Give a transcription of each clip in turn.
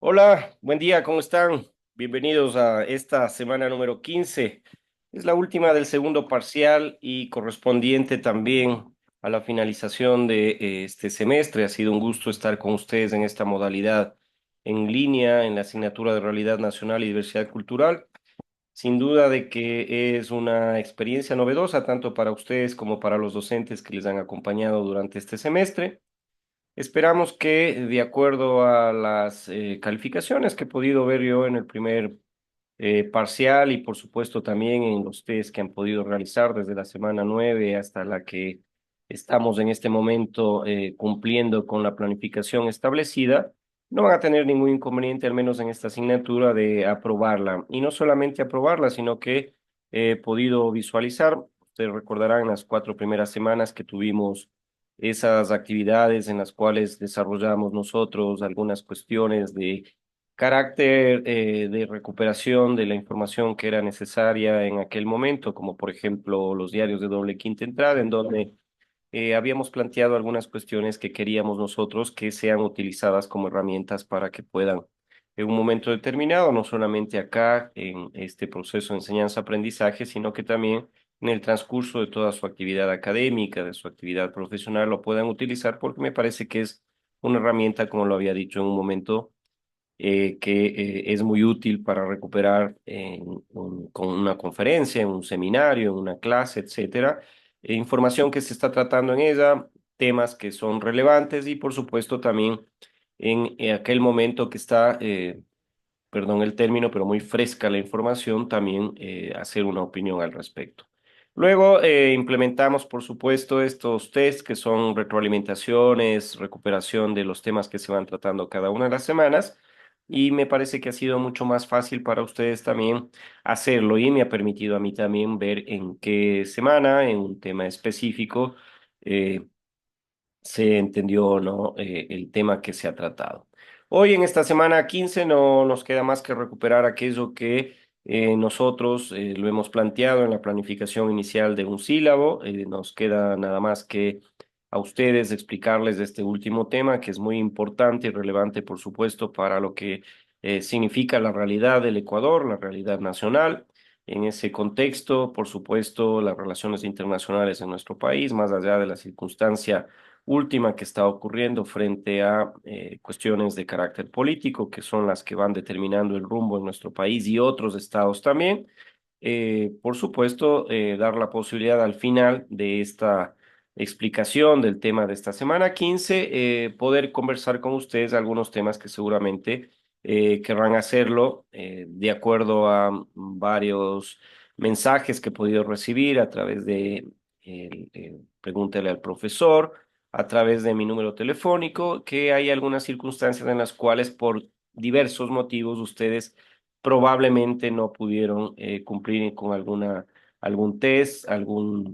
Hola, buen día, ¿cómo están? Bienvenidos a esta semana número 15. Es la última del segundo parcial y correspondiente también a la finalización de este semestre. Ha sido un gusto estar con ustedes en esta modalidad en línea en la asignatura de Realidad Nacional y Diversidad Cultural. Sin duda de que es una experiencia novedosa tanto para ustedes como para los docentes que les han acompañado durante este semestre. Esperamos que, de acuerdo a las calificaciones que he podido ver yo en el primer parcial y por supuesto también en los test que han podido realizar desde la semana 9 hasta la que estamos en este momento cumpliendo con la planificación establecida, no van a tener ningún inconveniente, al menos en esta asignatura, de aprobarla. Y no solamente aprobarla, sino que he podido visualizar, ustedes recordarán las 4 primeras semanas que tuvimos esas actividades en las cuales desarrollamos nosotros algunas cuestiones de carácter de recuperación de la información que era necesaria en aquel momento, como por ejemplo los diarios de doble quinta entrada, en donde habíamos planteado algunas cuestiones que queríamos nosotros que sean utilizadas como herramientas para que puedan, en un momento determinado, no solamente acá en este proceso de enseñanza-aprendizaje, sino que también en el transcurso de toda su actividad académica, de su actividad profesional, lo puedan utilizar, porque me parece que es una herramienta, como lo había dicho en un momento, que es muy útil para recuperar con una conferencia, en un seminario, en una clase, etcétera, información que se está tratando en ella, temas que son relevantes y por supuesto también en aquel momento que está, perdón el término, pero muy fresca la información, también hacer una opinión al respecto. Luego implementamos, por supuesto, estos test que son retroalimentaciones, recuperación de los temas que se van tratando cada una de las semanas. Y me parece que ha sido mucho más fácil para ustedes también hacerlo y me ha permitido a mí también ver en qué semana, en un tema específico, eh, se entendió o no el tema que se ha tratado. Hoy en esta semana 15 no nos queda más que recuperar aquello que nosotros lo hemos planteado en la planificación inicial de un sílabo. Nos queda nada más que a ustedes explicarles de este último tema, que es muy importante y relevante, por supuesto, para lo que significa la realidad del Ecuador, la realidad nacional. En ese contexto, por supuesto, las relaciones internacionales en nuestro país, más allá de la circunstancia última que está ocurriendo frente a cuestiones de carácter político, que son las que van determinando el rumbo en nuestro país y otros estados también. Por supuesto, dar la posibilidad al final de esta explicación del tema de esta semana 15, poder conversar con ustedes algunos temas que seguramente querrán hacerlo de acuerdo a varios mensajes que he podido recibir a través de pregúntele al profesor, a través de mi número telefónico, que hay algunas circunstancias en las cuales por diversos motivos ustedes probablemente no pudieron cumplir con algún test, alguna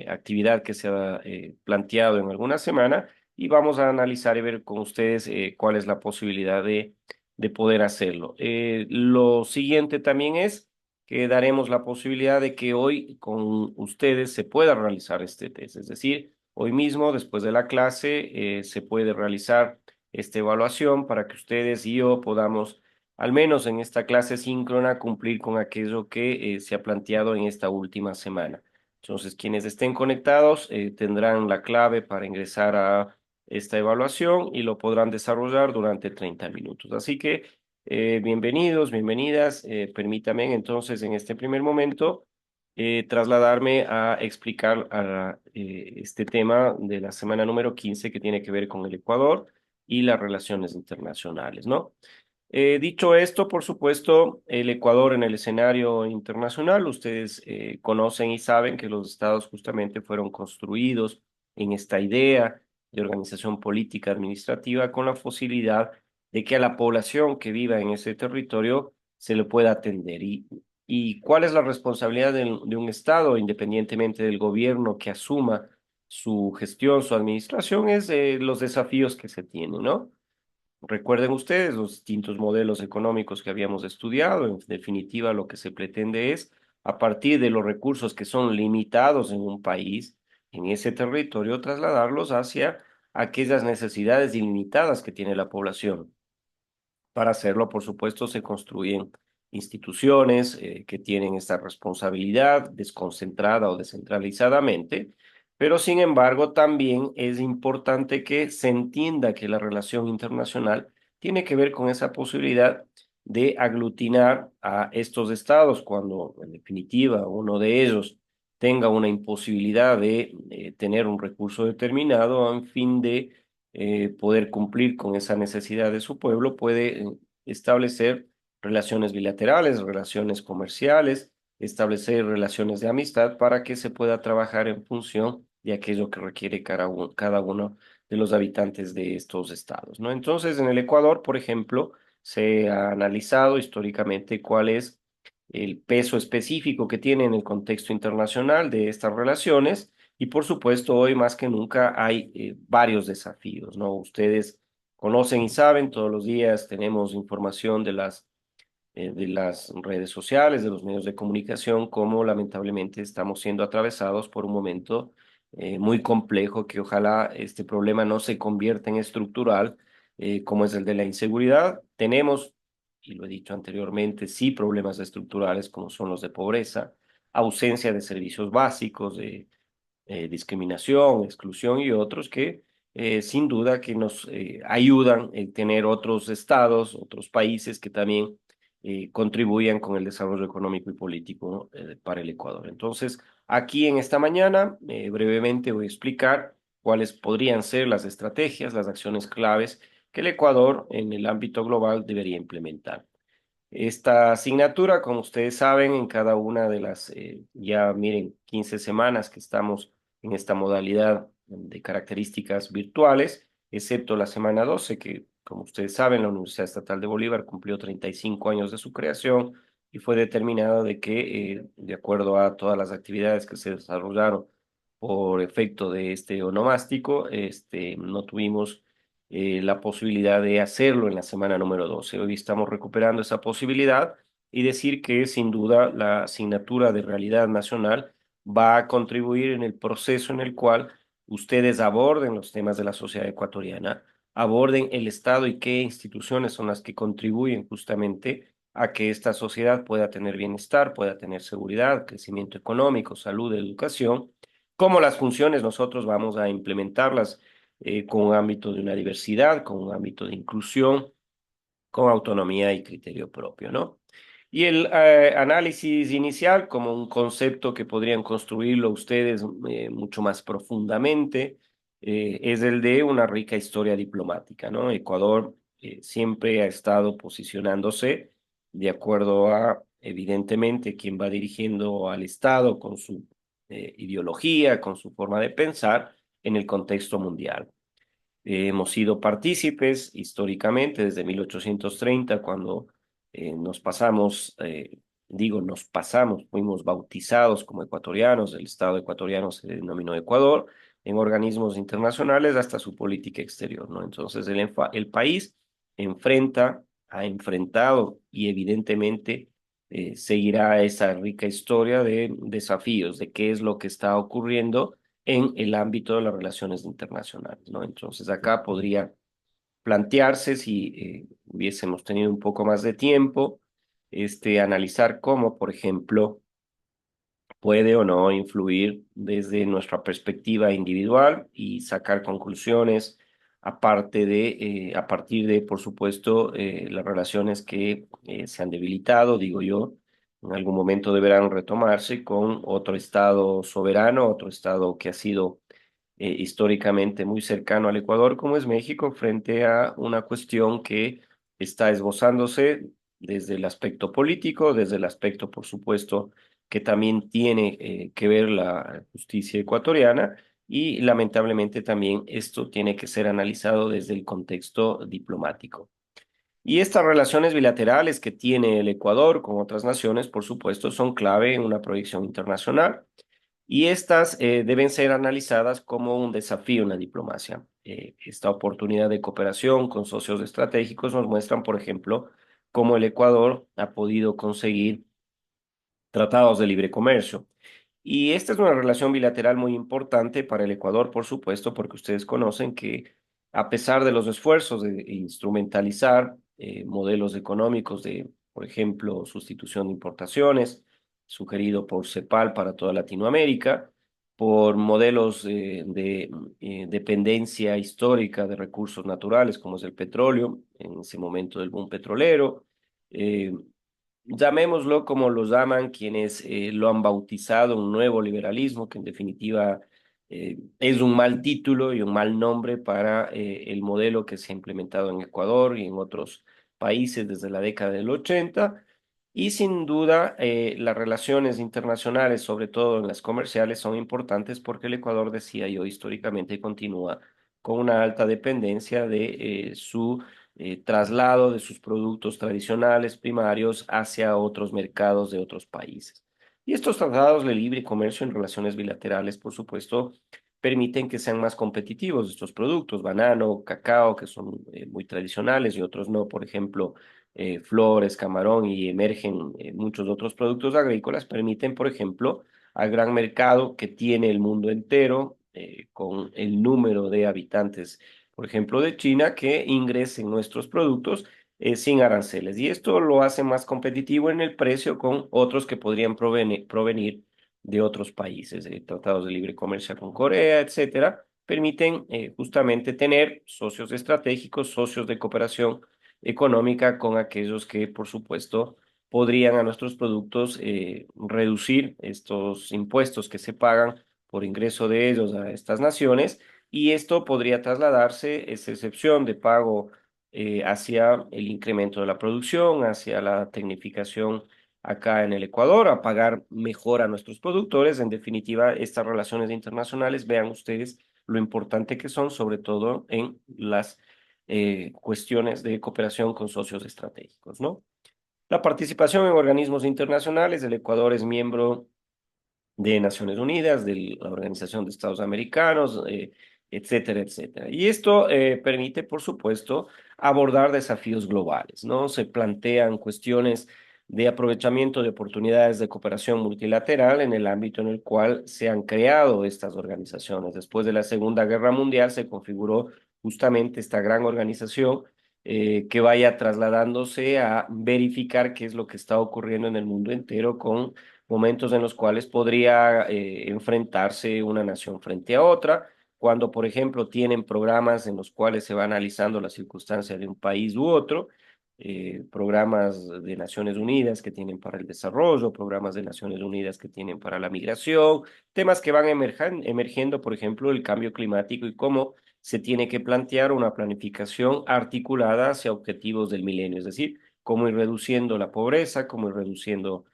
actividad que se ha planteado en alguna semana y vamos a analizar y ver con ustedes cuál es la posibilidad de poder hacerlo. Lo siguiente también es que daremos la posibilidad de que hoy con ustedes se pueda realizar este test, es decir, hoy mismo, después de la clase, se puede realizar esta evaluación para que ustedes y yo podamos, al menos en esta clase síncrona, cumplir con aquello que se ha planteado en esta última semana. Entonces, quienes estén conectados tendrán la clave para ingresar a esta evaluación y lo podrán desarrollar durante 30 minutos. Así que bienvenidos, bienvenidas. Permítame entonces en este primer momento trasladarme a explicar este tema de la semana número 15 que tiene que ver con el Ecuador y las relaciones internacionales, ¿no? Dicho esto, por supuesto, el Ecuador en el escenario internacional, ustedes conocen y saben que los estados justamente fueron construidos en esta idea de organización política administrativa con la posibilidad de que a la población que viva en ese territorio se le pueda atender. ¿Y cuál es la responsabilidad de un estado, independientemente del gobierno que asuma su gestión, su administración? Es los desafíos que se tienen, ¿no? Recuerden ustedes los distintos modelos económicos que habíamos estudiado. En definitiva, lo que se pretende es, a partir de los recursos que son limitados en un país, en ese territorio, trasladarlos hacia aquellas necesidades ilimitadas que tiene la población. Para hacerlo, por supuesto, se construyen instituciones que tienen esta responsabilidad desconcentrada o descentralizadamente, pero sin embargo también es importante que se entienda que la relación internacional tiene que ver con esa posibilidad de aglutinar a estos estados cuando en definitiva uno de ellos tenga una imposibilidad de tener un recurso determinado en fin de poder cumplir con esa necesidad de su pueblo, puede establecer relaciones bilaterales, relaciones comerciales, establecer relaciones de amistad para que se pueda trabajar en función de aquello que requiere cada uno de los habitantes de estos estados, ¿no? Entonces, en el Ecuador, por ejemplo, se ha analizado históricamente cuál es el peso específico que tiene en el contexto internacional de estas relaciones y por supuesto hoy más que nunca hay varios desafíos, ¿no? Ustedes conocen y saben, todos los días tenemos información de las redes sociales, de los medios de comunicación, como lamentablemente estamos siendo atravesados por un momento muy complejo que ojalá este problema no se convierta en estructural, como es el de la inseguridad. Tenemos, y lo he dicho anteriormente, sí problemas estructurales como son los de pobreza, ausencia de servicios básicos, de discriminación, exclusión y otros que sin duda que nos ayudan en tener otros estados, otros países que también contribuyan con el desarrollo económico y político para el Ecuador. Entonces, aquí en esta mañana brevemente voy a explicar cuáles podrían ser las estrategias, las acciones claves que el Ecuador en el ámbito global debería implementar. Esta asignatura, como ustedes saben, en cada una de las, ya miren, 15 semanas que estamos en esta modalidad de características virtuales, excepto la semana 12, que como ustedes saben, la Universidad Estatal de Bolívar cumplió 35 años de su creación y fue determinado de que, de acuerdo a todas las actividades que se desarrollaron por efecto de este onomástico, no tuvimos la posibilidad de hacerlo en la semana número 12. Hoy estamos recuperando esa posibilidad y decir que sin duda la asignatura de realidad nacional va a contribuir en el proceso en el cual ustedes aborden los temas de la sociedad ecuatoriana, aborden el Estado y qué instituciones son las que contribuyen justamente a que esta sociedad pueda tener bienestar, pueda tener seguridad, crecimiento económico, salud, educación, cómo las funciones nosotros vamos a implementarlas con un ámbito de una diversidad, con un ámbito de inclusión, con autonomía y criterio propio, ¿no? Y el análisis inicial, como un concepto que podrían construirlo ustedes mucho más profundamente, es el de una rica historia diplomática, ¿no? Ecuador siempre ha estado posicionándose de acuerdo a, evidentemente, quien va dirigiendo al Estado con su ideología, con su forma de pensar en el contexto mundial. Hemos sido partícipes históricamente desde 1830, cuando nos pasamos, nos pasamos, fuimos bautizados como ecuatorianos, el Estado ecuatoriano se denominó Ecuador, en organismos internacionales hasta su política exterior, ¿no? Entonces el país ha enfrentado y evidentemente seguirá esa rica historia de desafíos, de qué es lo que está ocurriendo en el ámbito de las relaciones internacionales, ¿no? Entonces acá podría plantearse si hubiésemos tenido un poco más de tiempo, analizar cómo, por ejemplo, puede o no influir desde nuestra perspectiva individual y sacar conclusiones a partir de, por supuesto, las relaciones que se han debilitado, digo yo, en algún momento deberán retomarse con otro Estado soberano, otro Estado que ha sido históricamente muy cercano al Ecuador, como es México, frente a una cuestión que está esbozándose desde el aspecto político, desde el aspecto, por supuesto, que también tiene que ver la justicia ecuatoriana y lamentablemente también esto tiene que ser analizado desde el contexto diplomático. Y estas relaciones bilaterales que tiene el Ecuador con otras naciones, por supuesto, son clave en una proyección internacional y estas deben ser analizadas como un desafío en la diplomacia. Esta oportunidad de cooperación con socios estratégicos nos muestran, por ejemplo, cómo el Ecuador ha podido conseguir tratados de libre comercio. Y esta es una relación bilateral muy importante para el Ecuador, por supuesto, porque ustedes conocen que a pesar de los esfuerzos de instrumentalizar modelos económicos de, por ejemplo, sustitución de importaciones, sugerido por CEPAL para toda Latinoamérica, por modelos de dependencia histórica de recursos naturales, como es el petróleo, en ese momento del boom petrolero. eh, Llamémoslo como lo llaman quienes lo han bautizado un nuevo liberalismo, que en definitiva es un mal título y un mal nombre para el modelo que se ha implementado en Ecuador y en otros países desde la década del 80. Y sin duda, las relaciones internacionales, sobre todo en las comerciales, son importantes porque el Ecuador, decía yo, históricamente continúa con una alta dependencia de su traslado de sus productos tradicionales primarios hacia otros mercados de otros países. Y estos tratados de libre comercio en relaciones bilaterales, por supuesto, permiten que sean más competitivos estos productos, banano, cacao, que son muy tradicionales y otros no, por ejemplo, flores, camarón y emergen muchos otros productos agrícolas, permiten, por ejemplo, al gran mercado que tiene el mundo entero, con el número de habitantes por ejemplo, de China, que ingresen nuestros productos sin aranceles. Y esto lo hace más competitivo en el precio con otros que podrían provenir de otros países. Tratados de libre comercio con Corea, etcétera, permiten justamente tener socios estratégicos, socios de cooperación económica con aquellos que, por supuesto, podrían a nuestros productos reducir estos impuestos que se pagan por ingreso de ellos a estas naciones y esto podría trasladarse, esa excepción de pago, hacia el incremento de la producción, hacia la tecnificación acá en el Ecuador, a pagar mejor a nuestros productores. En definitiva, estas relaciones internacionales, vean ustedes lo importante que son, sobre todo en las cuestiones de cooperación con socios estratégicos, ¿no? La participación en organismos internacionales, el Ecuador es miembro de Naciones Unidas, de la Organización de Estados Americanos, etcétera, etcétera. Y esto permite, por supuesto, abordar desafíos globales, ¿no? Se plantean cuestiones de aprovechamiento de oportunidades de cooperación multilateral en el ámbito en el cual se han creado estas organizaciones. Después de la Segunda Guerra Mundial se configuró justamente esta gran organización que vaya trasladándose a verificar qué es lo que está ocurriendo en el mundo entero con momentos en los cuales podría enfrentarse una nación frente a otra, cuando, por ejemplo, tienen programas en los cuales se va analizando la circunstancia de un país u otro, programas de Naciones Unidas que tienen para el desarrollo, programas de Naciones Unidas que tienen para la migración, temas que van emergiendo, por ejemplo, el cambio climático y cómo se tiene que plantear una planificación articulada hacia objetivos del milenio, es decir, cómo ir reduciendo la pobreza, cómo ir reduciendo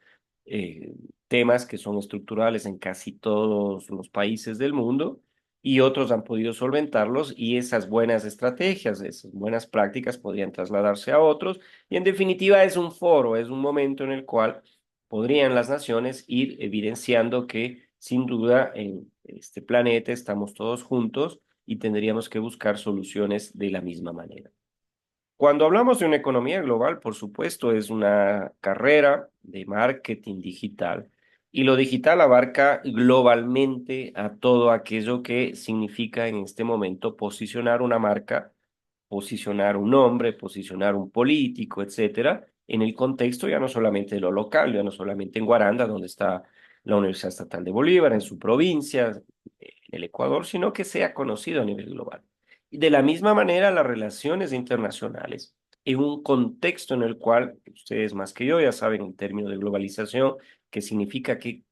eh, temas que son estructurales en casi todos los países del mundo y otros han podido solventarlos y esas buenas estrategias, esas buenas prácticas podrían trasladarse a otros y en definitiva es un foro, es un momento en el cual podrían las naciones ir evidenciando que sin duda en este planeta estamos todos juntos y tendríamos que buscar soluciones de la misma manera. Cuando hablamos de una economía global, por supuesto, es una carrera de marketing digital y lo digital abarca globalmente a todo aquello que significa en este momento posicionar una marca, posicionar un nombre, posicionar un político, etcétera, en el contexto ya no solamente de lo local, ya no solamente en Guaranda, donde está la Universidad Estatal de Bolívar, en su provincia, en el Ecuador, sino que sea conocido a nivel global. Y de la misma manera, las relaciones internacionales, en un contexto en el cual ustedes más que yo ya saben en términos de globalización, que significa que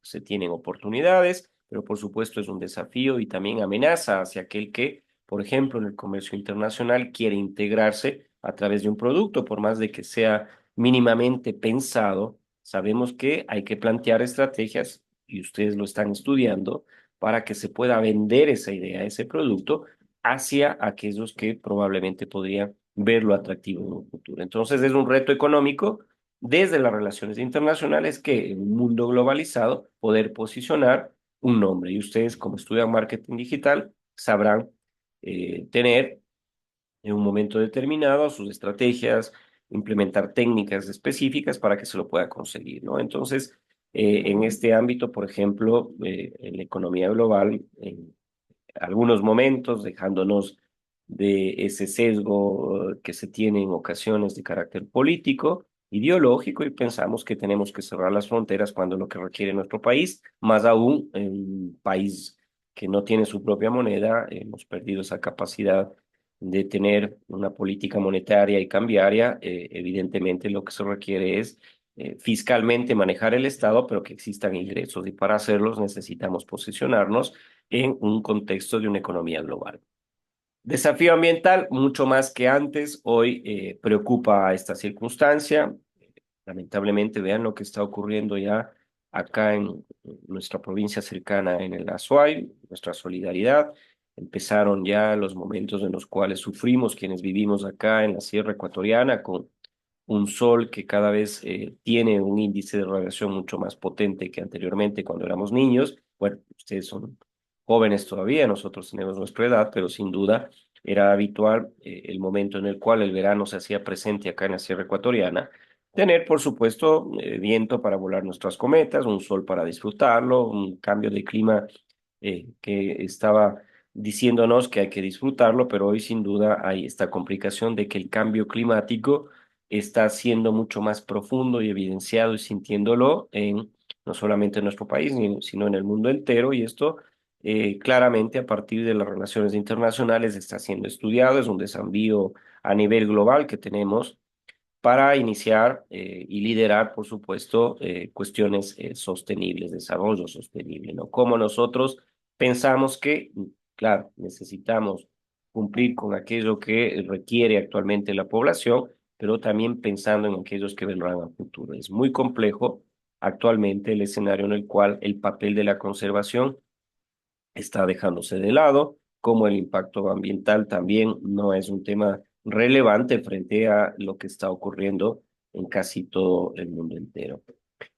se tienen oportunidades, pero por supuesto es un desafío y también amenaza hacia aquel que, por ejemplo, en el comercio internacional quiere integrarse a través de un producto, por más de que sea mínimamente pensado, sabemos que hay que plantear estrategias y ustedes lo están estudiando para que se pueda vender esa idea, ese producto hacia aquellos que probablemente podrían verlo atractivo en un futuro. Entonces es un reto económico desde las relaciones internacionales que en un mundo globalizado poder posicionar un nombre. Y ustedes como estudian marketing digital sabrán tener en un momento determinado sus estrategias, implementar técnicas específicas para que se lo pueda conseguir, ¿no? Entonces, en este ámbito, por ejemplo, en la economía global, en algunos momentos, dejándonos de ese sesgo que se tiene en ocasiones de carácter político, ideológico, y pensamos que tenemos que cerrar las fronteras cuando es lo que requiere nuestro país, más aún en un país que no tiene su propia moneda. Hemos perdido esa capacidad de tener una política monetaria y cambiaria. Evidentemente lo que se requiere es fiscalmente manejar el Estado, pero que existan ingresos, y para hacerlos necesitamos posicionarnos en un contexto de una economía global. Desafío ambiental, mucho más que antes, hoy preocupa esta circunstancia. Lamentablemente, vean lo que está ocurriendo ya acá en nuestra provincia cercana en el Azuay, nuestra solidaridad. Empezaron ya los momentos en los cuales sufrimos quienes vivimos acá en la Sierra Ecuatoriana con un sol que cada vez tiene un índice de radiación mucho más potente que anteriormente cuando éramos niños. Bueno, ustedes son jóvenes todavía, nosotros tenemos nuestra edad, pero sin duda era habitual el momento en el cual el verano se hacía presente acá en la Sierra Ecuatoriana, tener, por supuesto, viento para volar nuestras cometas, un sol para disfrutarlo, un cambio de clima que estaba diciéndonos que hay que disfrutarlo, pero hoy sin duda hay esta complicación de que el cambio climático está siendo mucho más profundo y evidenciado y sintiéndolo en no solamente en nuestro país, sino en el mundo entero, y esto claramente a partir de las relaciones internacionales está siendo estudiado. Es un desafío a nivel global que tenemos para iniciar y liderar, por supuesto, cuestiones sostenibles, desarrollo sostenible, ¿no? Como nosotros pensamos que, claro, necesitamos cumplir con aquello que requiere actualmente la población, pero también pensando en aquellos que vendrán a futuro. Es muy complejo actualmente el escenario en el cual el papel de la conservación está dejándose de lado, como el impacto ambiental también no es un tema relevante frente a lo que está ocurriendo en casi todo el mundo entero.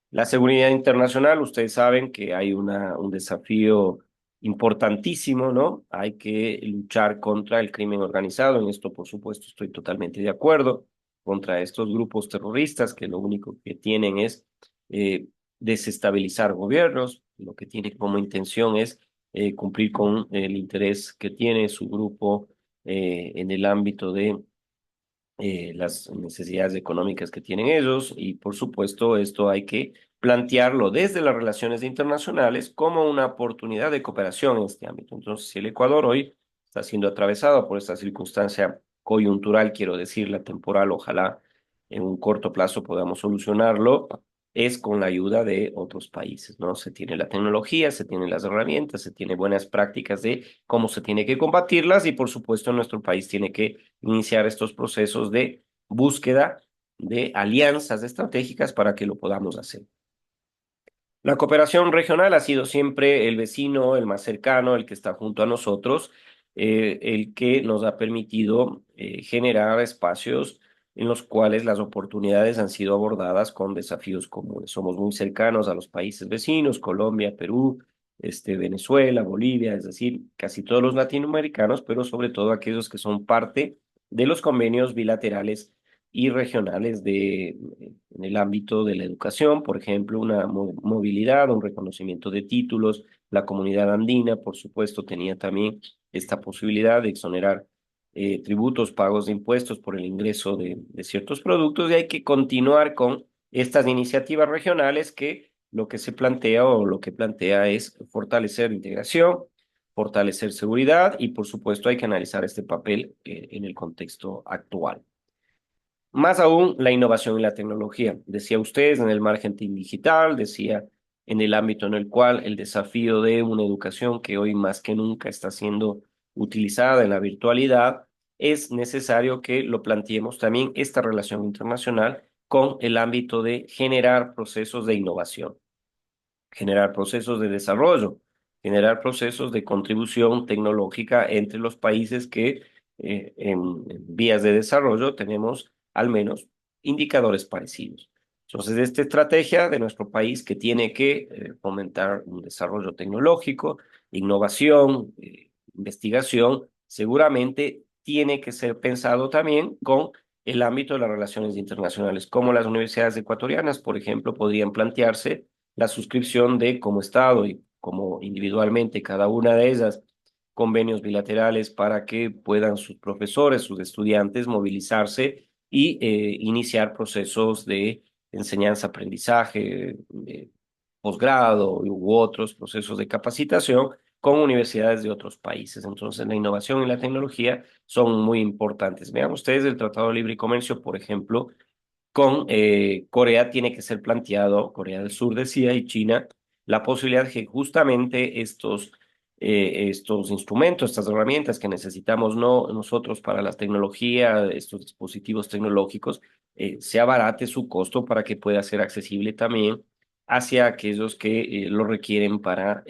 La seguridad internacional, ustedes saben que hay un desafío importantísimo, ¿no? Hay que luchar contra el crimen organizado. En esto, por supuesto, estoy totalmente de acuerdo, contra estos grupos terroristas que lo único que tienen es eh, desestabilizar gobiernos. Lo que tiene como intención es cumplir con el interés que tiene su grupo en el ámbito de las necesidades económicas que tienen ellos, y por supuesto esto hay que plantearlo desde las relaciones internacionales como una oportunidad de cooperación en este ámbito. Entonces, si el Ecuador hoy está siendo atravesado por esta circunstancia coyuntural, quiero decir, la temporal, ojalá en un corto plazo podamos solucionarlo, es con la ayuda de otros países, ¿no? Se tiene la tecnología, se tienen las herramientas, se tiene buenas prácticas de cómo se tiene que combatirlas, y por supuesto nuestro país tiene que iniciar estos procesos de búsqueda de alianzas estratégicas para que lo podamos hacer. La cooperación regional ha sido siempre el vecino, el más cercano, el que está junto a nosotros, el que nos ha permitido generar espacios en los cuales las oportunidades han sido abordadas con desafíos comunes. Somos muy cercanos a los países vecinos, Colombia, Perú, Venezuela, Bolivia, es decir, casi todos los latinoamericanos, pero sobre todo aquellos que son parte de los convenios bilaterales y regionales en el ámbito de la educación, por ejemplo, una movilidad, un reconocimiento de títulos. La comunidad andina, por supuesto, tenía también esta posibilidad de exonerar tributos, pagos de impuestos por el ingreso de ciertos productos, y hay que continuar con estas iniciativas regionales que lo que se plantea o lo que plantea es fortalecer integración, fortalecer seguridad, y por supuesto hay que analizar este papel en el contexto actual. Más aún, la innovación y la tecnología. Decía usted, en el marketing digital, decía en el ámbito en el cual el desafío de una educación que hoy más que nunca está siendo utilizada en la virtualidad, es necesario que lo planteemos también esta relación internacional con el ámbito de generar procesos de innovación, generar procesos de desarrollo, generar procesos de contribución tecnológica entre los países que en vías de desarrollo tenemos al menos indicadores parecidos. Entonces, esta estrategia de nuestro país que tiene que fomentar un desarrollo tecnológico, innovación, investigación, seguramente tiene que ser pensado también con el ámbito de las relaciones internacionales, como las universidades ecuatorianas, por ejemplo, podrían plantearse la suscripción de como Estado y como individualmente cada una de ellas convenios bilaterales para que puedan sus profesores, sus estudiantes movilizarse y iniciar procesos de enseñanza-aprendizaje, posgrado u otros procesos de capacitación con universidades de otros países. Entonces, la innovación y la tecnología son muy importantes. Vean ustedes el Tratado de Libre y Comercio, por ejemplo, con Corea tiene que ser planteado, Corea del Sur decía, y China, la posibilidad de que justamente estos instrumentos, estas herramientas que necesitamos nosotros para la tecnología, estos dispositivos tecnológicos, se abarate su costo para que pueda ser accesible también hacia aquellos que lo requieren para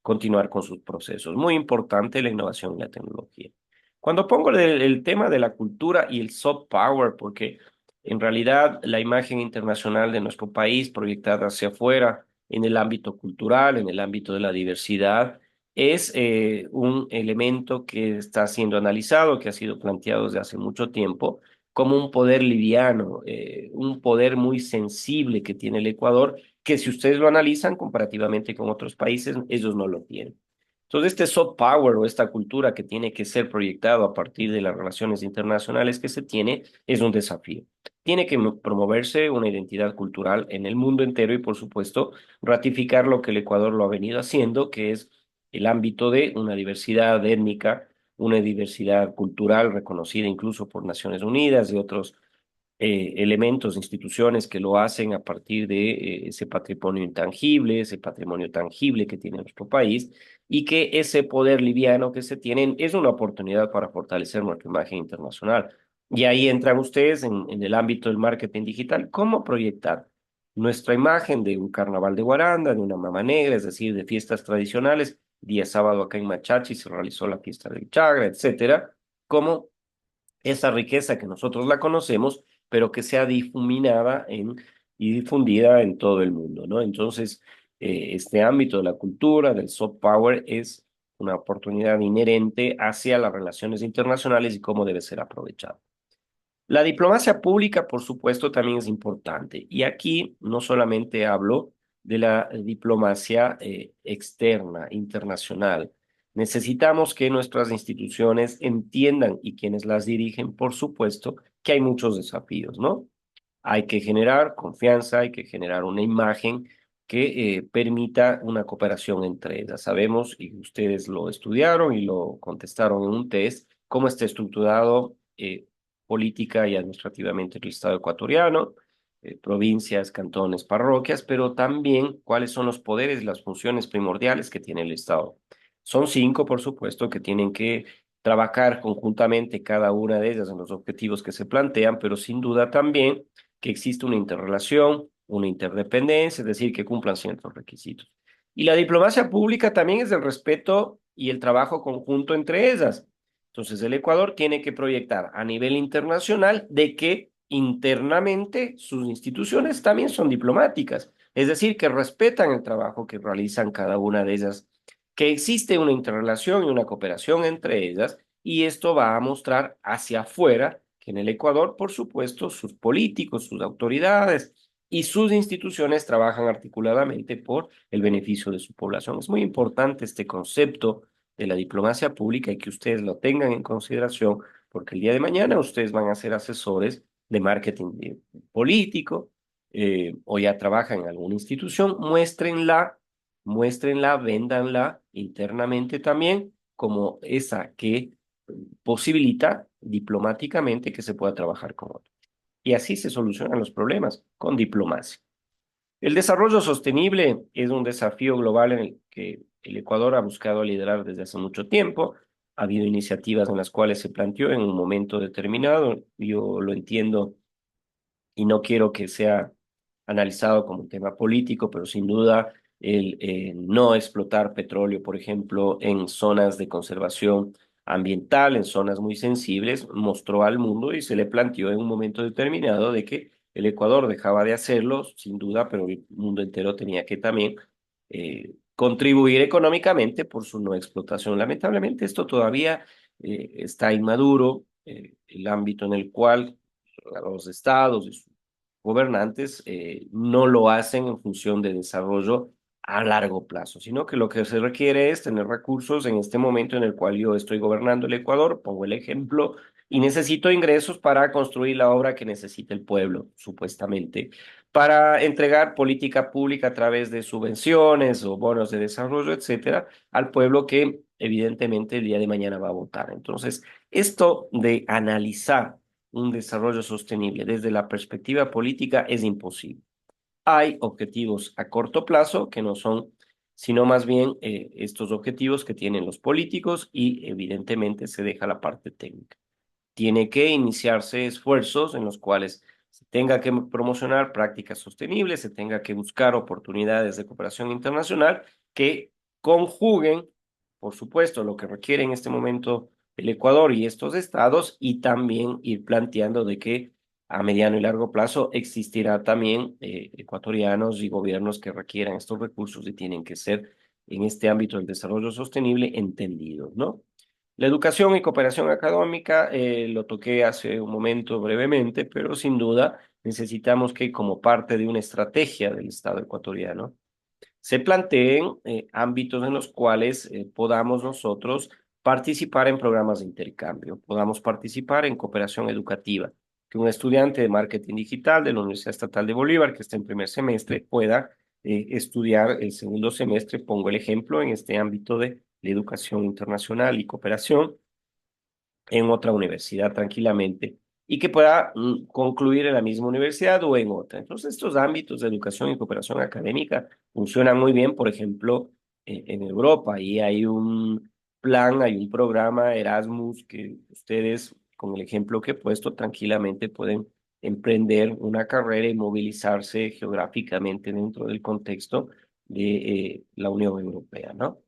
continuar con sus procesos. Muy importante la innovación y la tecnología. Cuando pongo el tema de la cultura y el soft power, porque en realidad, la imagen internacional de nuestro país proyectada hacia afuera en el ámbito cultural, en el ámbito de la diversidad, es un elemento que está siendo analizado, que ha sido planteado desde hace mucho tiempo, como un poder liviano, un poder muy sensible que tiene el Ecuador, que si ustedes lo analizan comparativamente con otros países, ellos no lo tienen. Entonces, este soft power o esta cultura que tiene que ser proyectado a partir de las relaciones internacionales que se tiene es un desafío. Tiene que promoverse una identidad cultural en el mundo entero y, por supuesto, ratificar lo que el Ecuador lo ha venido haciendo, que es el ámbito de una diversidad étnica, una diversidad cultural reconocida incluso por Naciones Unidas y otros elementos, instituciones que lo hacen a partir de ese patrimonio intangible, ese patrimonio tangible que tiene nuestro país, y que ese poder liviano que se tiene es una oportunidad para fortalecer nuestra imagen internacional. Y ahí entran ustedes en el ámbito del marketing digital. ¿Cómo proyectar nuestra imagen de un carnaval de Guaranda, de una mama negra, es decir, de fiestas tradicionales? Día sábado acá en Machachi se realizó la fiesta del Chagra, etcétera. ¿Cómo esa riqueza que nosotros la conocemos, pero que sea difuminada y difundida en todo el mundo, ¿no? Entonces, este ámbito de la cultura, del soft power, es una oportunidad inherente hacia las relaciones internacionales y cómo debe ser aprovechado. La diplomacia pública, por supuesto, también es importante. Y aquí no solamente hablo de la diplomacia externa, internacional. Necesitamos que nuestras instituciones entiendan y quienes las dirigen, por supuesto, que hay muchos desafíos, ¿no? Hay que generar confianza, hay que generar una imagen que permita una cooperación entre ellas. Sabemos, y ustedes lo estudiaron y lo contestaron en un test, cómo está estructurado política y administrativamente el Estado ecuatoriano, provincias, cantones, parroquias, pero también cuáles son los poderes y las funciones primordiales que tiene el Estado. Son cinco, por supuesto, que tienen que trabajar conjuntamente cada una de ellas en los objetivos que se plantean, pero sin duda también que existe una interrelación, una interdependencia, es decir, que cumplan ciertos requisitos. Y la diplomacia pública también es el respeto y el trabajo conjunto entre ellas. Entonces, el Ecuador tiene que proyectar a nivel internacional de que internamente sus instituciones también son diplomáticas, es decir, que respetan el trabajo que realizan cada una de ellas, que existe una interrelación y una cooperación entre ellas, y esto va a mostrar hacia afuera que en el Ecuador, por supuesto, sus políticos, sus autoridades y sus instituciones trabajan articuladamente por el beneficio de su población. Es muy importante este concepto de la diplomacia pública y que ustedes lo tengan en consideración, porque el día de mañana ustedes van a ser asesores de marketing político o ya trabajan en alguna institución, muéstrenla, véndanla internamente también como esa que posibilita diplomáticamente que se pueda trabajar con otros. Y así se solucionan los problemas con diplomacia. El desarrollo sostenible es un desafío global en el que el Ecuador ha buscado liderar desde hace mucho tiempo. Ha habido iniciativas en las cuales se planteó en un momento determinado. Yo lo entiendo y no quiero que sea analizado como un tema político, pero sin duda el no explotar petróleo, por ejemplo, en zonas de conservación ambiental, en zonas muy sensibles, mostró al mundo y se le planteó en un momento determinado de que el Ecuador dejaba de hacerlo, sin duda, pero el mundo entero tenía que también contribuir económicamente por su no explotación. Lamentablemente esto todavía está inmaduro, el ámbito en el cual los estados y sus gobernantes no lo hacen en función de desarrollo a largo plazo, sino que lo que se requiere es tener recursos en este momento en el cual yo estoy gobernando el Ecuador, pongo el ejemplo, y necesito ingresos para construir la obra que necesita el pueblo, supuestamente, para entregar política pública a través de subvenciones o bonos de desarrollo, etcétera, al pueblo que evidentemente el día de mañana va a votar. Entonces, esto de analizar un desarrollo sostenible desde la perspectiva política es imposible. Hay objetivos a corto plazo que no son, sino más bien estos objetivos que tienen los políticos y evidentemente se deja la parte técnica. Tiene que iniciarse esfuerzos en los cuales se tenga que promocionar prácticas sostenibles, se tenga que buscar oportunidades de cooperación internacional que conjuguen, por supuesto, lo que requiere en este momento el Ecuador y estos estados, y también ir planteando de que a mediano y largo plazo existirá también ecuatorianos y gobiernos que requieran estos recursos y tienen que ser en este ámbito del desarrollo sostenible entendidos, ¿no? La educación y cooperación académica, lo toqué hace un momento brevemente, pero sin duda necesitamos que como parte de una estrategia del Estado ecuatoriano, se planteen ámbitos en los cuales podamos nosotros participar en programas de intercambio, podamos participar en cooperación educativa, que un estudiante de marketing digital de la Universidad Estatal de Bolívar, que está en primer semestre, pueda estudiar el segundo semestre, pongo el ejemplo, en este ámbito de la educación internacional y cooperación en otra universidad tranquilamente y que pueda concluir en la misma universidad o en otra. Entonces, estos ámbitos de educación y cooperación académica funcionan muy bien, por ejemplo, en Europa, y hay un plan, hay un programa Erasmus que ustedes, con el ejemplo que he puesto, tranquilamente pueden emprender una carrera y movilizarse geográficamente dentro del contexto de la Unión Europea, ¿no?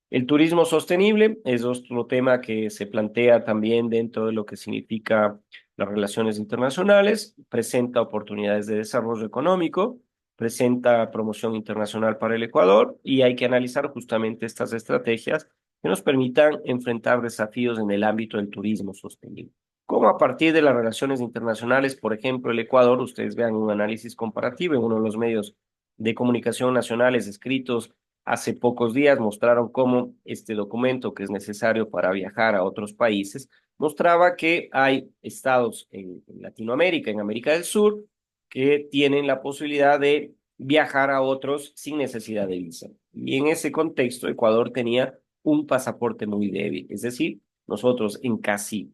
El turismo sostenible es otro tema que se plantea también dentro de lo que significa las relaciones internacionales, presenta oportunidades de desarrollo económico, presenta promoción internacional para el Ecuador y hay que analizar justamente estas estrategias que nos permitan enfrentar desafíos en el ámbito del turismo sostenible. Como a partir de las relaciones internacionales, por ejemplo, el Ecuador, ustedes vean un análisis comparativo en uno de los medios de comunicación nacionales escritos hace pocos días mostraron cómo este documento que es necesario para viajar a otros países mostraba que hay estados en Latinoamérica, en América del Sur, que tienen la posibilidad de viajar a otros sin necesidad de visa. Y en ese contexto, Ecuador tenía un pasaporte muy débil. Es decir, nosotros en casi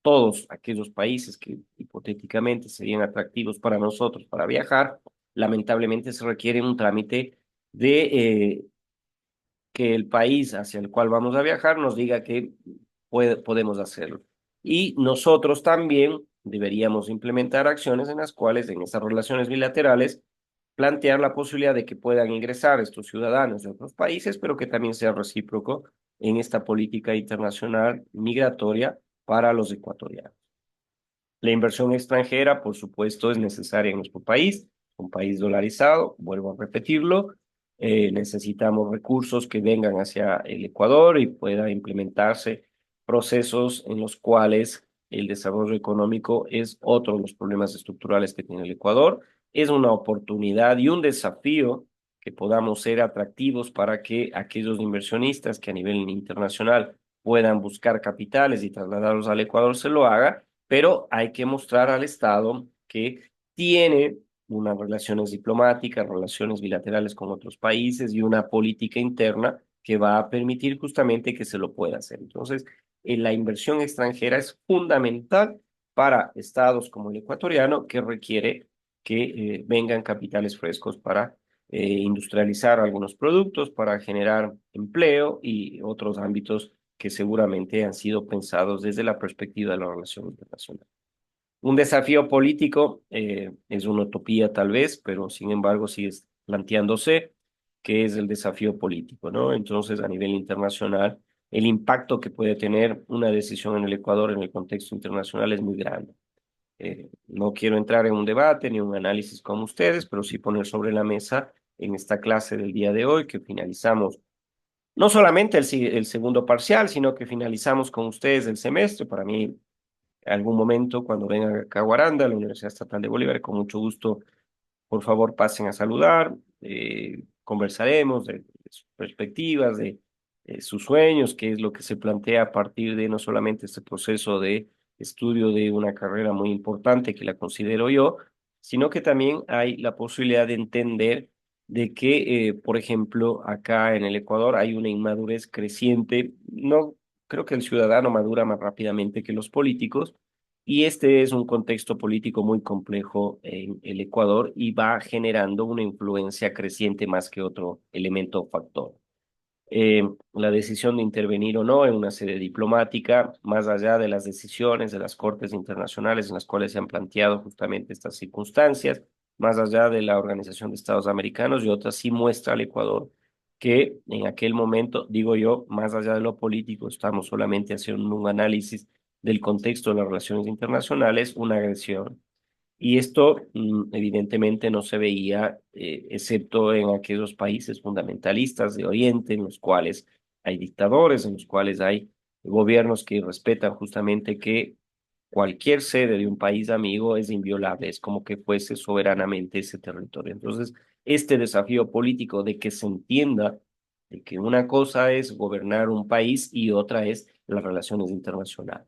todos aquellos países que hipotéticamente serían atractivos para nosotros para viajar, lamentablemente se requiere un trámite de que el país hacia el cual vamos a viajar nos diga que podemos hacerlo. Y nosotros también deberíamos implementar acciones en las cuales, en estas relaciones bilaterales, plantear la posibilidad de que puedan ingresar estos ciudadanos de otros países, pero que también sea recíproco en esta política internacional migratoria para los ecuatorianos. La inversión extranjera, por supuesto, es necesaria en nuestro país, un país dolarizado, vuelvo a repetirlo. Necesitamos recursos que vengan hacia el Ecuador y pueda implementarse procesos en los cuales el desarrollo económico es otro de los problemas estructurales que tiene el Ecuador. Es una oportunidad y un desafío que podamos ser atractivos para que aquellos inversionistas que a nivel internacional puedan buscar capitales y trasladarlos al Ecuador se lo haga, pero hay que mostrar al Estado que tiene unas relaciones diplomáticas, relaciones bilaterales con otros países y una política interna que va a permitir justamente que se lo pueda hacer. Entonces, la inversión extranjera es fundamental para estados como el ecuatoriano, que requiere que vengan capitales frescos para industrializar algunos productos, para generar empleo y otros ámbitos que seguramente han sido pensados desde la perspectiva de la relación internacional. Un desafío político es una utopía tal vez, pero sin embargo sigue planteándose que es el desafío político, ¿no? Entonces, a nivel internacional, el impacto que puede tener una decisión en el Ecuador en el contexto internacional es muy grande. No quiero entrar en un debate ni un análisis con ustedes, pero sí poner sobre la mesa en esta clase del día de hoy que finalizamos no solamente el segundo parcial, sino que finalizamos con ustedes el semestre. Para mí, en algún momento, cuando vengan acá a Guaranda, a la Universidad Estatal de Bolívar, con mucho gusto, por favor, pasen a saludar, conversaremos de sus perspectivas, de sus sueños, qué es lo que se plantea a partir de no solamente este proceso de estudio de una carrera muy importante que la considero yo, sino que también hay la posibilidad de entender de que, por ejemplo, acá en el Ecuador hay una inmadurez creciente. No creo que el ciudadano madura más rápidamente que los políticos, y este es un contexto político muy complejo en el Ecuador y va generando una influencia creciente más que otro elemento o factor. La decisión de intervenir o no en una sede diplomática, más allá de las decisiones de las cortes internacionales en las cuales se han planteado justamente estas circunstancias, más allá de la Organización de Estados Americanos y otras, sí muestra al Ecuador que en aquel momento, digo yo, más allá de lo político, estamos solamente haciendo un análisis del contexto de las relaciones internacionales, una agresión. Y esto evidentemente no se veía, excepto en aquellos países fundamentalistas de Oriente, en los cuales hay dictadores, en los cuales hay gobiernos que respetan justamente que cualquier sede de un país amigo es inviolable, es como que fuese soberanamente ese territorio. Entonces, este desafío político de que se entienda de que una cosa es gobernar un país y otra es las relaciones internacionales.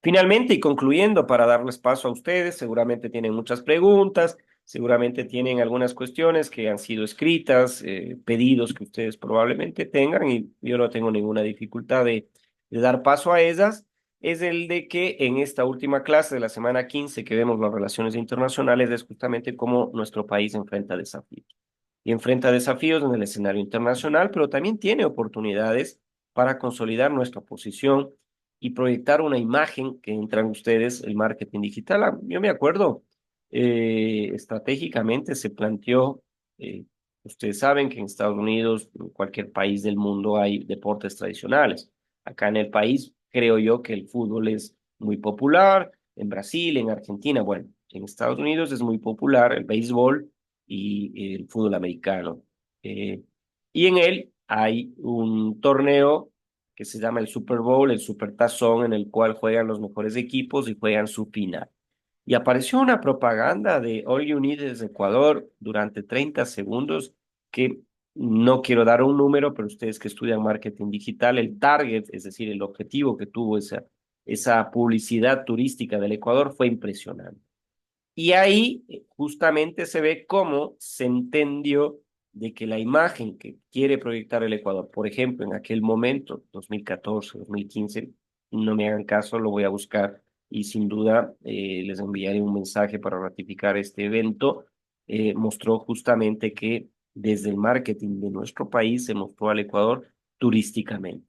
Finalmente, y concluyendo, para darles paso a ustedes, seguramente tienen muchas preguntas, seguramente tienen algunas cuestiones que han sido escritas, pedidos que ustedes probablemente tengan, y yo no tengo ninguna dificultad de dar paso a ellas. Es el de que en esta última clase de la semana 15 que vemos las relaciones internacionales es justamente cómo nuestro país enfrenta desafíos. Y enfrenta desafíos en el escenario internacional, pero también tiene oportunidades para consolidar nuestra posición y proyectar una imagen que entran ustedes, el marketing digital. Yo me acuerdo, estratégicamente se planteó, eh, ustedes saben que en Estados Unidos, en cualquier país del mundo hay deportes tradicionales. Acá en el país creo yo que el fútbol es muy popular, en Brasil, en Argentina, bueno, en Estados Unidos es muy popular el béisbol y el fútbol americano. Eh, y en él hay un torneo que se llama el Super Bowl, el Super Tazón, en el cual juegan los mejores equipos y juegan su final. Y apareció una propaganda de All You Need is Ecuador durante 30 segundos que no quiero dar un número, pero ustedes que estudian marketing digital, el target, es decir, el objetivo que tuvo esa publicidad turística del Ecuador fue impresionante. Y ahí justamente se ve cómo se entendió de que la imagen que quiere proyectar el Ecuador, por ejemplo, en aquel momento, 2014, 2015, no me hagan caso, lo voy a buscar y sin duda les enviaré un mensaje para ratificar este evento, mostró justamente que desde el marketing de nuestro país se mostró al Ecuador turísticamente.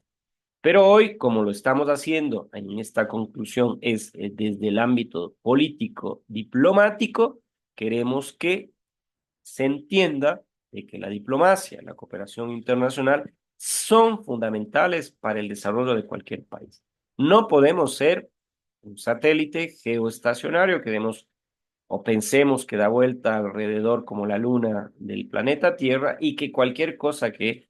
Pero hoy, como lo estamos haciendo en esta conclusión, es desde el ámbito político, diplomático, queremos que se entienda de que la diplomacia, la cooperación internacional son fundamentales para el desarrollo de cualquier país. No podemos ser un satélite geoestacionario que demos o pensemos que da vuelta alrededor como la luna del planeta Tierra y que cualquier cosa que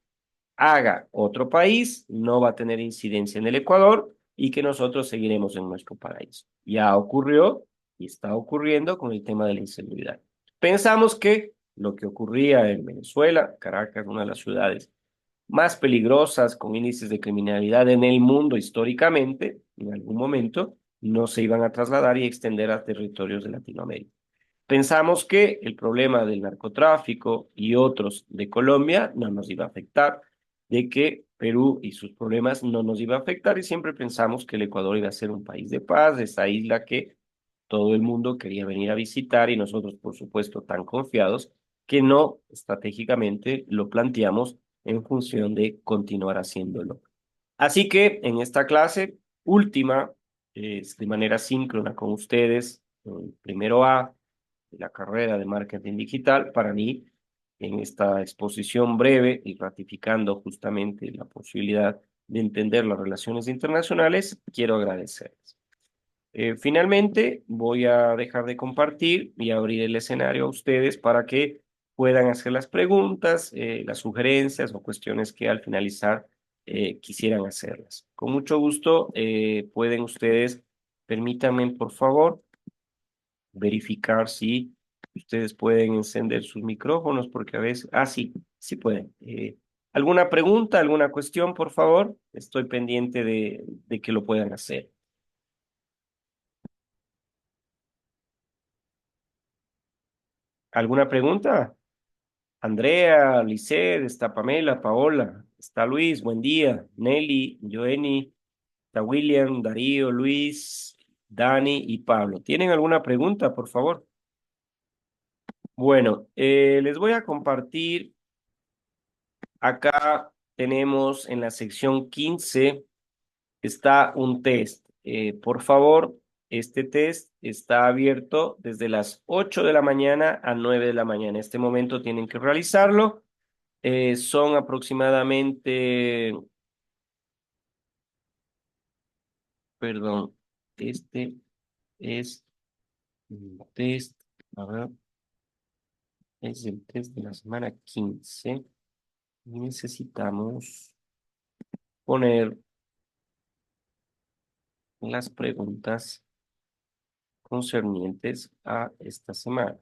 haga otro país, no va a tener incidencia en el Ecuador y que nosotros seguiremos en nuestro paraíso. Ya ocurrió y está ocurriendo con el tema de la inseguridad. Pensamos que lo que ocurría en Venezuela, Caracas, una de las ciudades más peligrosas con índices de criminalidad en el mundo históricamente, en algún momento, no se iban a trasladar y extender a territorios de Latinoamérica. Pensamos que el problema del narcotráfico y otros de Colombia no nos iba a afectar, de que Perú y sus problemas no nos iba a afectar y siempre pensamos que el Ecuador iba a ser un país de paz, esa isla que todo el mundo quería venir a visitar y nosotros, por supuesto, tan confiados que no estratégicamente lo planteamos en función de continuar haciéndolo. Así que en esta clase última, de manera síncrona con ustedes, primero A, de la carrera de marketing digital, para mí, en esta exposición breve y ratificando justamente la posibilidad de entender las relaciones internacionales, quiero agradecerles. Finalmente, voy a dejar de compartir y abrir el escenario a ustedes para que puedan hacer las preguntas, las sugerencias o cuestiones que al finalizar quisieran hacerlas. Con mucho gusto, pueden ustedes, permítanme por favor, verificar si Ustedes pueden encender sus micrófonos porque a veces... Ah, sí, sí pueden. ¿Alguna pregunta, alguna cuestión, por favor? Estoy pendiente de que lo puedan hacer. ¿Alguna pregunta? Andrea, Lisset, está Pamela, Paola, está Luis, buen día, Nelly, Joeni, está William, Darío, Luis, Dani y Pablo. ¿Tienen alguna pregunta, por favor? Bueno, les voy a compartir. Acá tenemos en la sección 15 está un test. Por favor, este test está abierto desde las 8 de la mañana a 9 de la mañana. En este momento tienen que realizarlo. Son aproximadamente, perdón, este es un test, a ver, es el test de la semana 15 y necesitamos poner las preguntas concernientes a esta semana.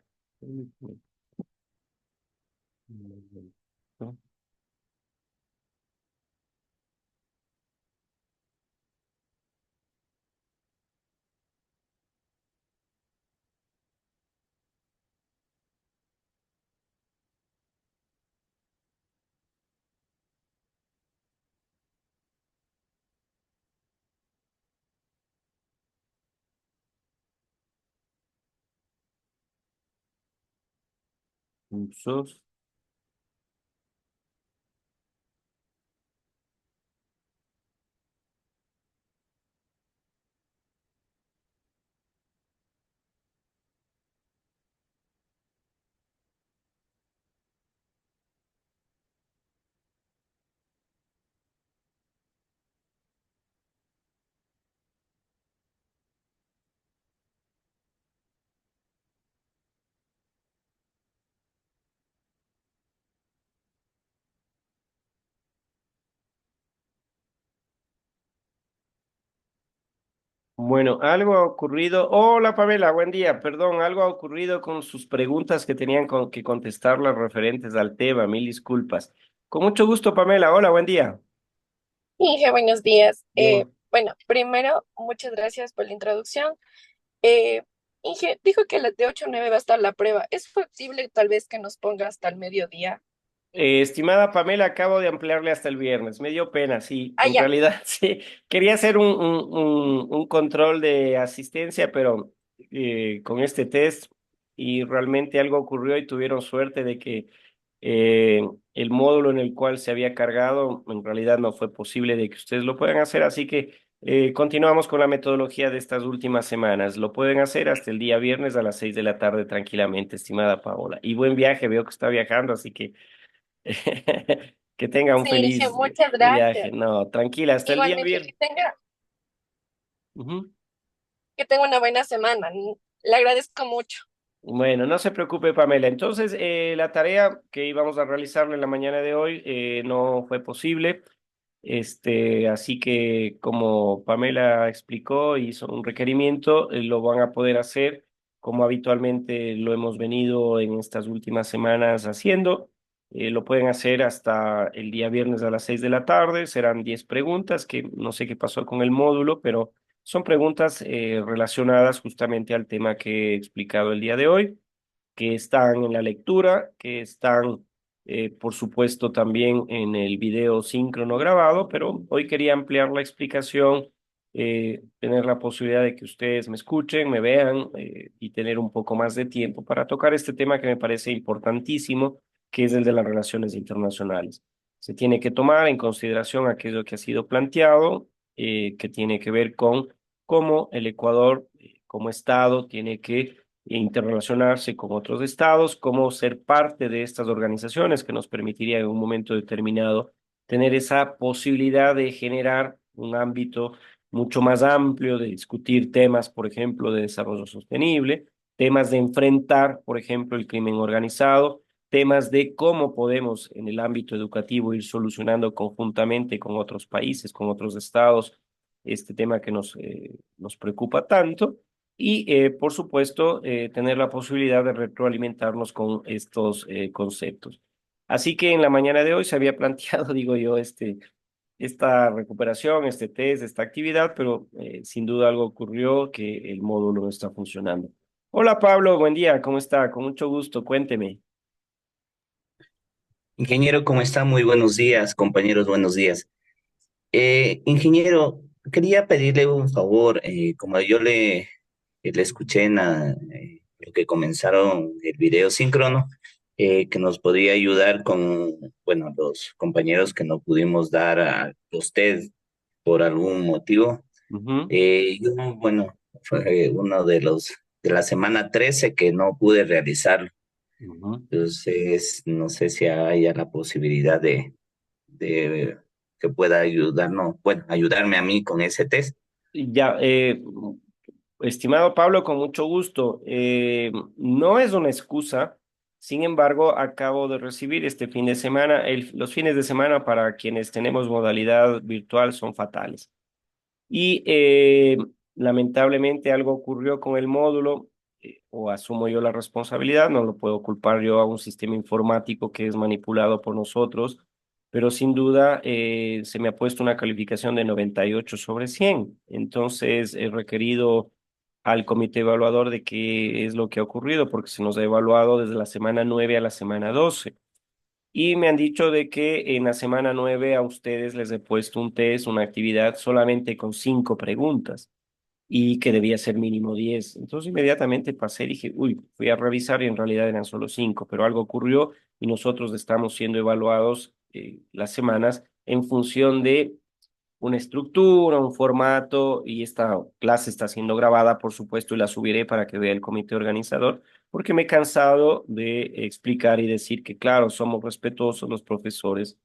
Cursos. Bueno, algo ha ocurrido. Hola Pamela, buen día. Perdón, algo ha ocurrido con sus preguntas que tenían que contestar las referentes al tema. Mil disculpas. Con mucho gusto, Pamela. Hola, buen día. Inge, buenos días. Bien. Bueno, primero, muchas gracias por la introducción. Eh, Inge, dijo que de 8 a 9 va a estar la prueba. ¿Es factible tal vez que nos ponga hasta el mediodía? Estimada Pamela, acabo de ampliarle hasta el viernes. Me dio pena, sí. Ah, En ya. realidad, sí. Quería hacer un control de asistencia, pero con este test y realmente algo ocurrió y tuvieron suerte de que eh, el módulo en el cual se había cargado en realidad no fue posible de que ustedes lo puedan hacer, así que continuamos con la metodología de estas últimas semanas. Lo pueden hacer hasta el día viernes a las 6 de la tarde tranquilamente, estimada Paola. Y buen viaje, veo que está viajando, así que... Que tenga un Sí, Inge, feliz muchas viaje. gracias. No, tranquila, hasta el día Igualmente, viernes. Ujú. que tenga una buena semana. Le agradezco mucho. Bueno, no se preocupe, Pamela. Entonces, la tarea que íbamos a realizar en la mañana de hoy no fue posible. Así que como Pamela explicó, hizo un requerimiento, lo van a poder hacer como habitualmente lo hemos venido en estas últimas semanas haciendo. Lo pueden hacer hasta el día viernes a las 6 de la tarde. Serán 10 preguntas, que no sé qué pasó con el módulo, pero son preguntas relacionadas justamente al tema que he explicado el día de hoy, que están en la lectura, que están, por supuesto, también en el video síncrono grabado, pero hoy quería ampliar la explicación, tener la posibilidad de que ustedes me escuchen, me vean y tener un poco más de tiempo para tocar este tema que me parece importantísimo, que es el de las relaciones internacionales. Se tiene que tomar en consideración aquello que ha sido planteado, que tiene que ver con cómo el Ecuador, como Estado, tiene que interrelacionarse con otros estados, cómo ser parte de estas organizaciones que nos permitiría en un momento determinado tener esa posibilidad de generar un ámbito mucho más amplio, de discutir temas, por ejemplo, de desarrollo sostenible, temas de enfrentar, por ejemplo, el crimen organizado, temas de cómo podemos en el ámbito educativo ir solucionando conjuntamente con otros países, con otros estados, este tema que nos preocupa tanto y, por supuesto, tener la posibilidad de retroalimentarnos con estos conceptos. Así que en la mañana de hoy se había planteado, digo yo, esta recuperación, este test, esta actividad, pero sin duda algo ocurrió que el módulo no está funcionando. Hola Pablo, buen día, ¿cómo está? Con mucho gusto, cuénteme. Ingeniero, ¿cómo está? Muy buenos días, compañeros, buenos días. Ingeniero, quería pedirle un favor, como le escuché en lo que comenzaron el video síncrono, que nos podría ayudar con, bueno, los compañeros que no pudimos dar a los test por algún motivo. Ujú, Yo, bueno, fue uno de de la semana 13 que no pude realizarlo. ujú. Entonces, no sé si haya la posibilidad de que pueda ayudarnos, bueno, ayudarme a mí con ese test. Ya, estimado Pablo, con mucho gusto. No es una excusa, sin embargo, acabo de recibir este fin de semana, los fines de semana para quienes tenemos modalidad virtual son fatales. Y lamentablemente algo ocurrió con el módulo, o asumo yo la responsabilidad, no lo puedo culpar yo a un sistema informático que es manipulado por nosotros, pero sin duda se me ha puesto una calificación de 98 sobre 100. Entonces he requerido al comité evaluador de qué es lo que ha ocurrido, porque se nos ha evaluado desde la semana 9 a la semana 12. Y me han dicho de que en la semana 9 a ustedes les he puesto un test, una actividad solamente con 5 preguntas y que debía ser mínimo 10. Entonces inmediatamente pasé y dije, uy, fui a revisar y en realidad eran solo 5, pero algo ocurrió y nosotros estamos siendo evaluados las semanas en función de una estructura, un formato, y esta clase está siendo grabada, por supuesto, y la subiré para que vea el comité organizador, porque me he cansado de explicar y decir que, claro, somos respetuosos los profesores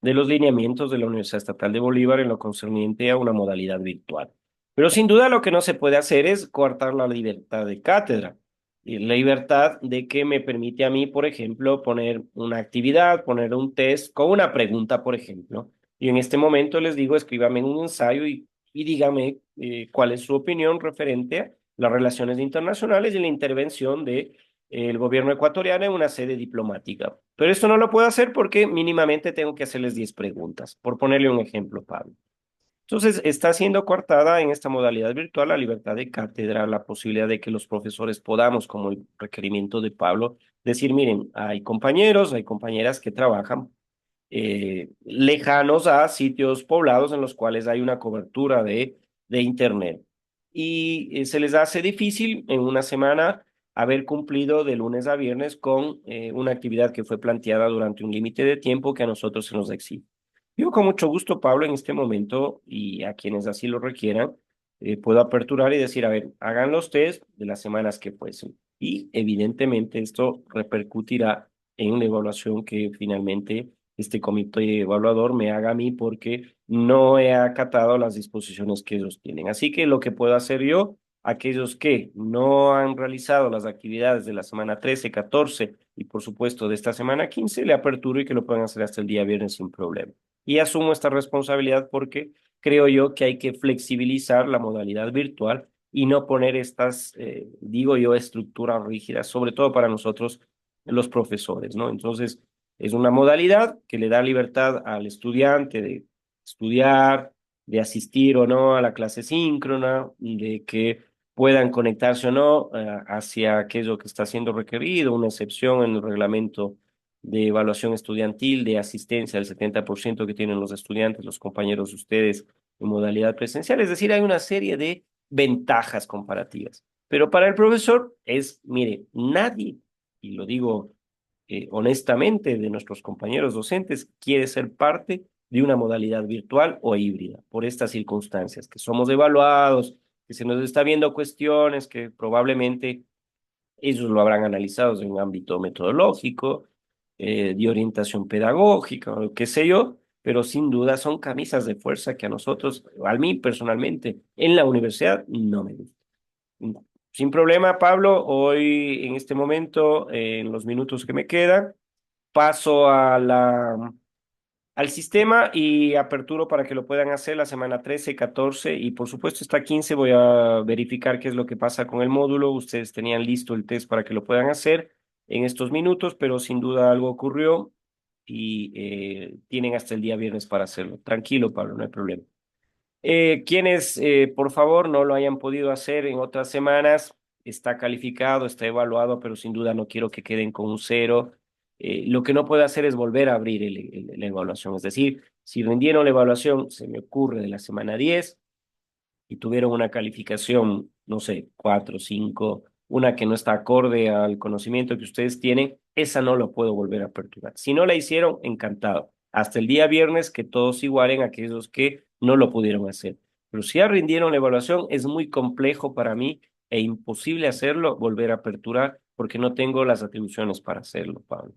de los lineamientos de la Universidad Estatal de Bolívar en lo concerniente a una modalidad virtual. Pero sin duda lo que no se puede hacer es coartar la libertad de cátedra. Y la libertad de que me permite a mí, por ejemplo, poner una actividad, poner un test con una pregunta, por ejemplo. Y en este momento les digo, escríbame un ensayo y dígame cuál es su opinión referente a las relaciones internacionales y la intervención de el gobierno ecuatoriano en una sede diplomática. Pero esto no lo puedo hacer porque mínimamente tengo que hacerles 10 preguntas, por ponerle un ejemplo, Pablo. Entonces, está siendo coartada en esta modalidad virtual la libertad de cátedra, la posibilidad de que los profesores podamos, como el requerimiento de Pablo, decir, miren, hay compañeros, hay compañeras que trabajan lejanos a sitios poblados en los cuales hay una cobertura de Internet. Y se les hace difícil en una semana haber cumplido de lunes a viernes con una actividad que fue planteada durante un límite de tiempo que a nosotros se nos exige. Yo con mucho gusto, Pablo, en este momento y a quienes así lo requieran, puedo aperturar y decir, a ver, hagan los test de las semanas que fuesen. Y evidentemente esto repercutirá en la evaluación que finalmente este comité evaluador me haga a mí porque no he acatado las disposiciones que ellos tienen. Así que lo que puedo hacer yo, aquellos que no han realizado las actividades de la semana 13, 14 y por supuesto de esta semana 15, le aperturo y que lo puedan hacer hasta el día viernes sin problema. Y asumo esta responsabilidad porque creo yo que hay que flexibilizar la modalidad virtual y no poner estas, digo yo, estructuras rígidas, sobre todo para nosotros, los profesores, ¿no? Entonces, es una modalidad que le da libertad al estudiante de estudiar, de asistir o no a la clase síncrona, de que puedan conectarse o no hacia aquello que está siendo requerido, una excepción en el reglamento de evaluación estudiantil de asistencia del 70% que tienen los estudiantes, los compañeros de ustedes en modalidad presencial. Es decir, hay una serie de ventajas comparativas. Pero para el profesor es, mire, nadie, y lo digo honestamente, de nuestros compañeros docentes quiere ser parte de una modalidad virtual o híbrida por estas circunstancias, que somos evaluados, que se nos está viendo cuestiones que probablemente ellos lo habrán analizado en un ámbito metodológico, de orientación pedagógica, o qué sé yo, pero sin duda son camisas de fuerza que a nosotros, a mí personalmente, en la universidad no me gustan. Sin problema, Pablo, hoy en este momento, en los minutos que me quedan, paso a al sistema y aperturo para que lo puedan hacer la semana 13, 14 y por supuesto esta 15 voy a verificar qué es lo que pasa con el módulo. Ustedes tenían listo el test para que lo puedan hacer en estos minutos, pero sin duda algo ocurrió y tienen hasta el día viernes para hacerlo. Tranquilo, Pablo, no hay problema. Quienes, por favor, no lo hayan podido hacer en otras semanas, está calificado, está evaluado, pero sin duda no quiero que queden con un cero. Lo que no puedo hacer es volver a abrir la evaluación. Es decir, si rindieron la evaluación, se me ocurre de la semana 10 y tuvieron una calificación, no sé, 4, 5, una que no está acorde al conocimiento que ustedes tienen, esa no la puedo volver a aperturar. Si no la hicieron, encantado. Hasta el día viernes que todos igualen a aquellos que no lo pudieron hacer. Pero si ya rindieron la evaluación, es muy complejo para mí e imposible hacerlo, volver a aperturar, porque no tengo las atribuciones para hacerlo, Pablo.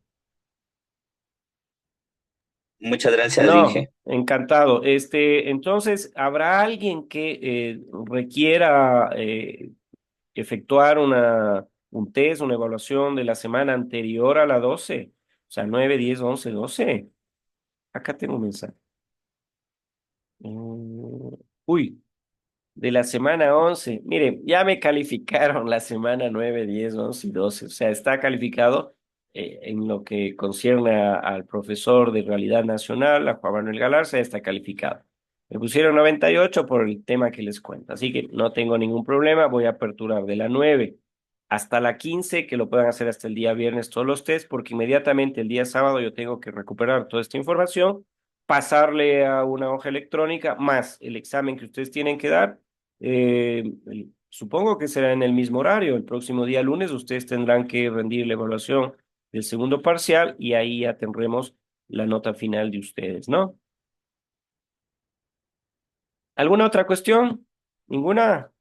Muchas gracias, No, Inge. encantado. Entonces, ¿habrá alguien que requiera efectuar un test, una evaluación de la semana anterior a la 12? O sea, 9, 10, 11, 12. Acá tengo un mensaje. Uy, de la semana 11. Mire, ya me calificaron la semana 9, 10, 11 y 12. O sea, está calificado en lo que concierne al profesor de Realidad Nacional, a Juan Manuel Galarza, está calificado. Me pusieron 98 por el tema que les cuento. Así que no tengo ningún problema. Voy a aperturar de la 9 hasta la 15, que lo puedan hacer hasta el día viernes todos los test, porque inmediatamente el día sábado yo tengo que recuperar toda esta información, pasarle a una hoja electrónica, más el examen que ustedes tienen que dar. Supongo que será en el mismo horario. El próximo día lunes ustedes tendrán que rendir la evaluación del segundo parcial y ahí ya tendremos la nota final de ustedes, ¿no? ¿Alguna otra cuestión? ¿Ninguna?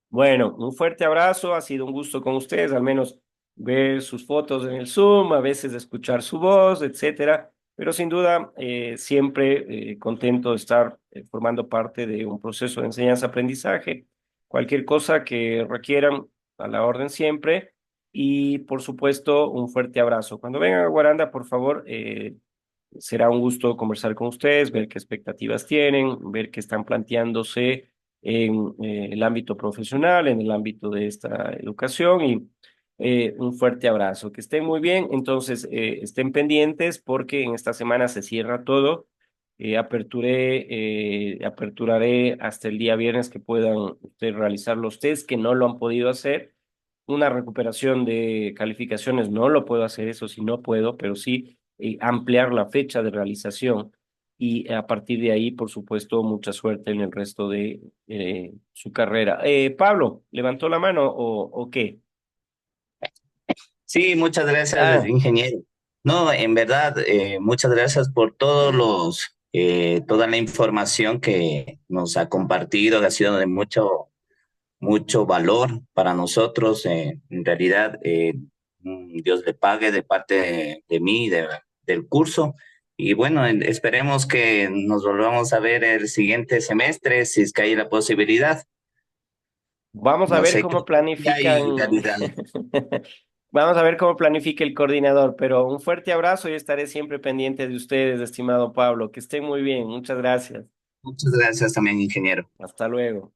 Bueno, un fuerte abrazo, ha sido un gusto con ustedes, al menos ver sus fotos en el Zoom, a veces escuchar su voz, etcétera, pero sin duda siempre contento de estar formando parte de un proceso de enseñanza-aprendizaje. Cualquier cosa que requieran, a la orden siempre, y por supuesto un fuerte abrazo. Cuando vengan a Guaranda, por favor, será un gusto conversar con ustedes, ver qué expectativas tienen, ver qué están planteándose en el ámbito profesional, en el ámbito de esta educación y un fuerte abrazo. Que estén muy bien, entonces estén pendientes porque en esta semana se cierra todo. Aperturaré hasta el día viernes que puedan ustedes realizar los test que no lo han podido hacer. Una recuperación de calificaciones no lo puedo hacer, eso sí no puedo, pero sí ampliar la fecha de realización y a partir de ahí, por supuesto, mucha suerte en el resto de su carrera. Pablo, ¿levantó la mano o qué? Sí, muchas gracias, Ah, ingeniero. No, en verdad, muchas gracias por toda la información que nos ha compartido, que ha sido de mucho valor para nosotros. En realidad, Dios le pague de parte de mí, del curso. Y bueno, esperemos que nos volvamos a ver el siguiente semestre, si es que hay la posibilidad. vamos a No ver sé qué cómo hay en planifican. realidad. Vamos a ver cómo planifica el coordinador, pero un fuerte abrazo y estaré siempre pendiente de ustedes, estimado Pablo. Que estén muy bien. Muchas gracias. Muchas gracias también, ingeniero. Hasta luego.